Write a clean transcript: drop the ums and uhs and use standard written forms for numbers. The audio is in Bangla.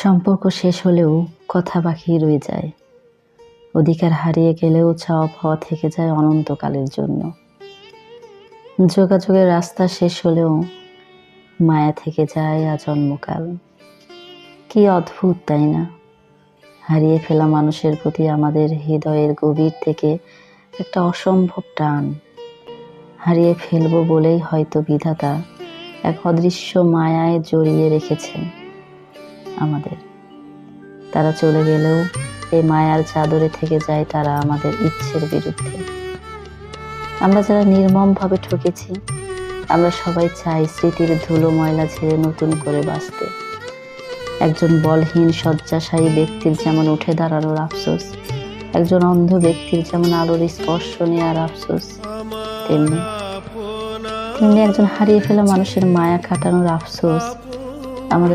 সম্পর্ক শেষ হলেও কথা বাকি রয়ে যায়, অধিকার হারিয়ে গেলেও চাওয়া পাওয়া থেকে যায় অনন্তকালের জন্য। যোগাযোগের রাস্তা শেষ হলেও মায়া থেকে যায় আজন্মকাল। কি অদ্ভুত, তাই না? হারিয়ে ফেলা মানুষের প্রতি আমাদের হৃদয়ের গভীর থেকে একটা অসম্ভব টান। হারিয়ে ফেলবো বলেই হয়তো বিধাতা এক অদৃশ্য মায়ায় জড়িয়ে রেখেছেন আমাদের। তারা চলে গেলেও এই মায়ার চাদরে থেকে যায় তারা আমাদের ইচ্ছের বিরুদ্ধে। আমরা যারা নির্মমভাবে ঠকেছি, আমরা সবাই চাই স্মৃতির ধুলো ময়লা ঝেড়ে নতুন করে বাঁচতে। একজন বলহীন শয্যাশায়ী ব্যক্তির যেমন উঠে দাঁড়ানোর আফসোস, একজন অন্ধ ব্যক্তির যেমন আলোর স্পর্শ নেওয়ার আফসোস, তেমনি একজন হারিয়ে ফেলা মানুষের মায়া কাটানোর আফসোস আমাদের